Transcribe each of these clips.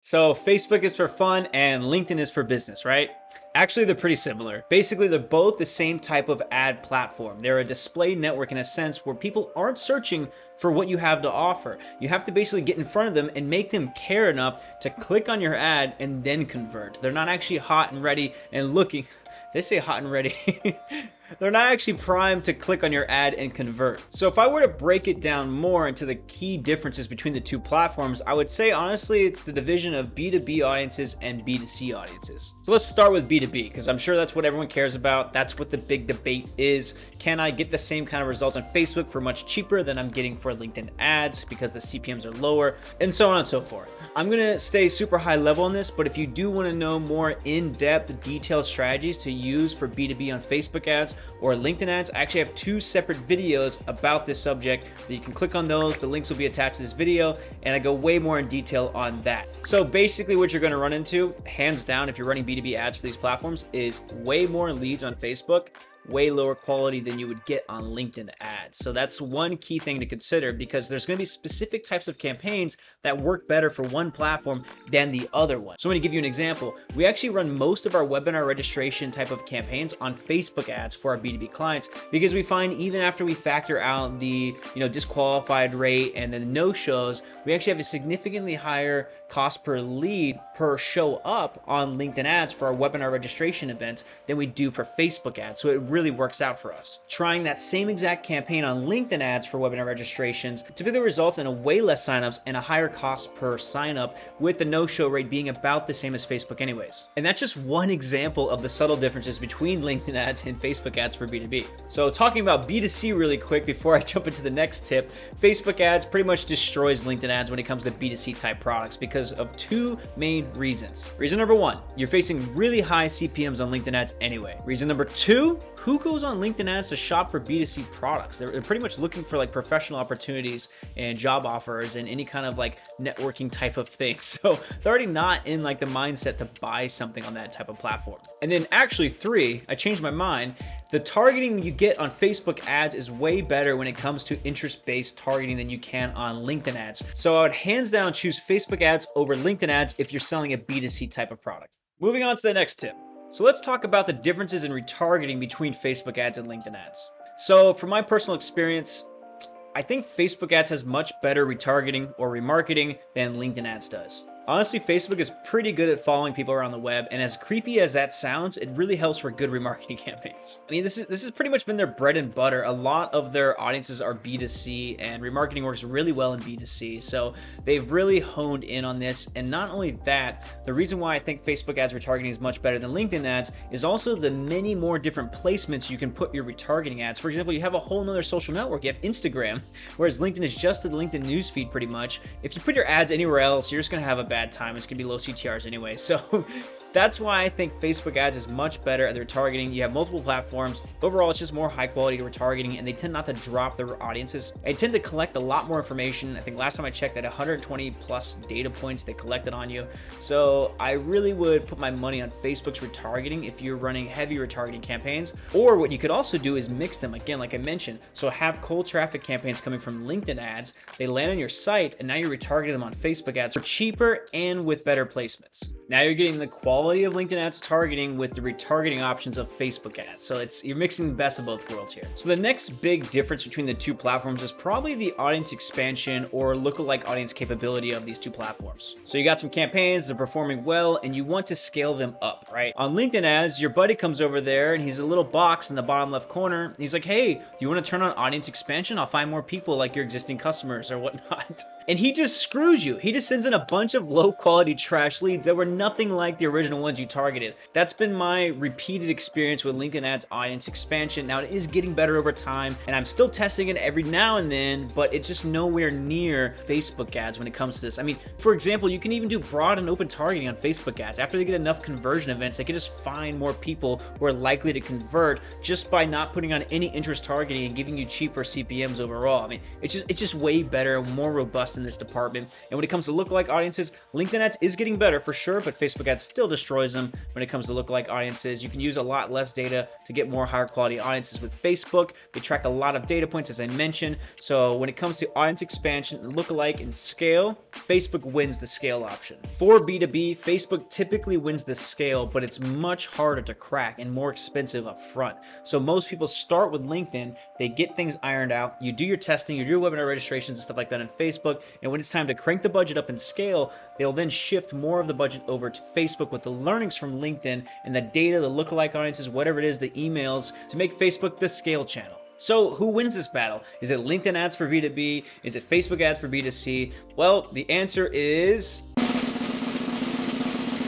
So Facebook is for fun and LinkedIn is for business, right? Actually, they're pretty similar. Basically, they're both the same type of ad platform. They're a display network in a sense where people aren't searching for what you have to offer. You have to basically get in front of them and make them care enough to click on your ad and then convert. They're not actually hot and ready and looking. Did I say hot and ready? They're not actually primed to click on your ad and convert. So if I were to break it down more into the key differences between the two platforms, I would say honestly it's the division of B2B audiences and B2C audiences. So let's start with B2B because I'm sure that's what everyone cares about. That's what the big debate is. Can I get the same kind of results on Facebook for much cheaper than I'm getting for LinkedIn ads because the CPMs are lower, and so on and so forth. I'm gonna stay super high level on this, but if you do wanna know more in-depth, detailed strategies to use for B2B on Facebook ads or LinkedIn ads, I actually have two separate videos about this subject that you can click on those. The links will be attached to this video, and I go way more in detail on that. So basically what you're gonna run into, hands down, if you're running B2B ads for these platforms, is way more leads on Facebook, way lower quality than you would get on LinkedIn ads. So that's one key thing to consider because there's going to be specific types of campaigns that work better for one platform than the other one. So I'm going to give you an example. We actually run most of our webinar registration type of campaigns on Facebook ads for our B2B clients because we find even after we factor out the disqualified rate and then no-shows, we actually have a significantly higher cost per lead per show up on LinkedIn ads for our webinar registration events than we do for Facebook ads. So it really works out for us. Trying that same exact campaign on LinkedIn ads for webinar registrations typically results in a way less signups and a higher cost per signup, with the no-show rate being about the same as Facebook anyways. And that's just one example of the subtle differences between LinkedIn ads and Facebook ads for B2B. So talking about B2C really quick before I jump into the next tip, Facebook ads pretty much destroys LinkedIn ads when it comes to B2C type products because of two main reasons. Reason number one, you're facing really high CPMs on LinkedIn ads anyway. Reason number two, who goes on LinkedIn ads to shop for B2C products? They're pretty much looking for like professional opportunities and job offers and any kind of like networking type of thing. So they're already not in like the mindset to buy something on that type of platform. And then actually three, I changed my mind. The targeting you get on Facebook ads is way better when it comes to interest-based targeting than you can on LinkedIn ads. So I would hands down choose Facebook ads over LinkedIn ads if you're selling a B2C type of product. Moving on to the next tip. So let's talk about the differences in retargeting between Facebook ads and LinkedIn ads. So from my personal experience, I think Facebook ads has much better retargeting or remarketing than LinkedIn ads does. Honestly, Facebook is pretty good at following people around the web, and as creepy as that sounds, it really helps for good remarketing campaigns. I mean, this has pretty much been their bread and butter. A lot of their audiences are B2C, and remarketing works really well in B2C, so they've really honed in on this. And not only that, the reason why I think Facebook ads retargeting is much better than LinkedIn ads is also the many more different placements you can put your retargeting ads. For example, you have a whole nother social network. You have Instagram, whereas LinkedIn is just the LinkedIn newsfeed pretty much. If you put your ads anywhere else, you're just gonna have a bad time. It's gonna be low CTRs anyway. So that's why I think Facebook ads is much better at their targeting. You have multiple platforms. Overall, it's just more high quality retargeting, and they tend not to drop their audiences. They tend to collect a lot more information. I think last time I checked that 120 plus data points they collected on you. So I really would put my money on Facebook's retargeting if you're running heavy retargeting campaigns. Or what you could also do is mix them again, like I mentioned. So have cold traffic campaigns coming from LinkedIn ads. They land on your site, and now you're retargeting them on Facebook ads for cheaper and with better placements. Now you're getting the quality of LinkedIn ads targeting with the retargeting options of Facebook ads. So you're mixing the best of both worlds here. So the next big difference between the two platforms is probably the audience expansion or lookalike audience capability of these two platforms. So you got some campaigns that are performing well and you want to scale them up, right? On LinkedIn ads, your buddy comes over there and he's a little box in the bottom left corner. He's like, hey, do you want to turn on audience expansion? I'll find more people like your existing customers or whatnot. And he just screws you. He just sends in a bunch of low quality trash leads that were nothing like the original ones you targeted. That's been my repeated experience with LinkedIn ads audience expansion. Now it is getting better over time and I'm still testing it every now and then, but it's just nowhere near Facebook ads when it comes to this. I mean, for example, you can even do broad and open targeting on Facebook ads. After they get enough conversion events, they can just find more people who are likely to convert just by not putting on any interest targeting and giving you cheaper CPMs overall. I mean, it's just way better and more robust in this department. And when it comes to lookalike audiences, LinkedIn ads is getting better for sure, but Facebook ads still destroys them when it comes to lookalike audiences. You can use a lot less data to get more higher quality audiences with Facebook. They track a lot of data points, as I mentioned. So when it comes to audience expansion and lookalike and scale, Facebook wins the scale option. For B2B, Facebook typically wins the scale, but it's much harder to crack and more expensive up front. So most people start with LinkedIn, they get things ironed out, you do your testing, you do your webinar registrations and stuff like that on Facebook, and when it's time to crank the budget up and scale, they'll then shift more of the budget over to Facebook with the learnings from LinkedIn and the data, the lookalike audiences, whatever it is, the emails, to make Facebook the scale channel. So who wins this battle? Is it LinkedIn ads for B2B? Is it Facebook ads for B2C? Well, the answer is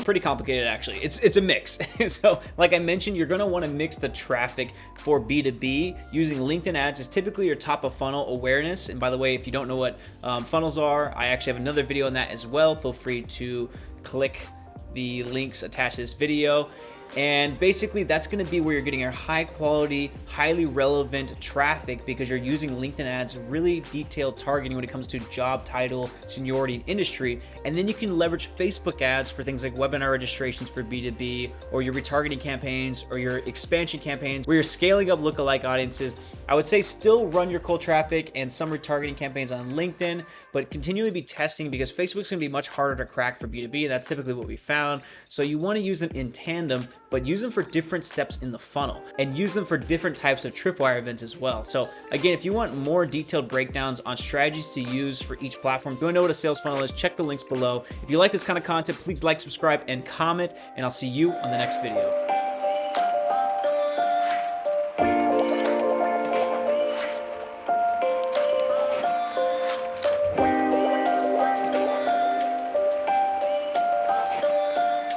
pretty complicated, actually. It's a mix. So like I mentioned, you're going to want to mix the traffic for B2B. Using LinkedIn ads is typically your top of funnel awareness. And by the way, if you don't know what funnels are, I actually have another video on that as well. Feel free to click the links attached to this video. And basically that's going to be where you're getting your high quality, highly relevant traffic, because you're using LinkedIn ads, really detailed targeting when it comes to job title, seniority, and industry. And then you can leverage Facebook ads for things like webinar registrations for B2B, or your retargeting campaigns, or your expansion campaigns where you're scaling up lookalike audiences. I would say still run your cold traffic and some retargeting campaigns on LinkedIn, but continually be testing, because Facebook's going to be much harder to crack for B2B. And that's typically what we found. So you want to use them in tandem, but use them for different steps in the funnel, and use them for different types of tripwire events as well. So again, if you want more detailed breakdowns on strategies to use for each platform, if you want to know what a sales funnel is, check the links below. If you like this kind of content, please like, subscribe, and comment, and I'll see you on the next video.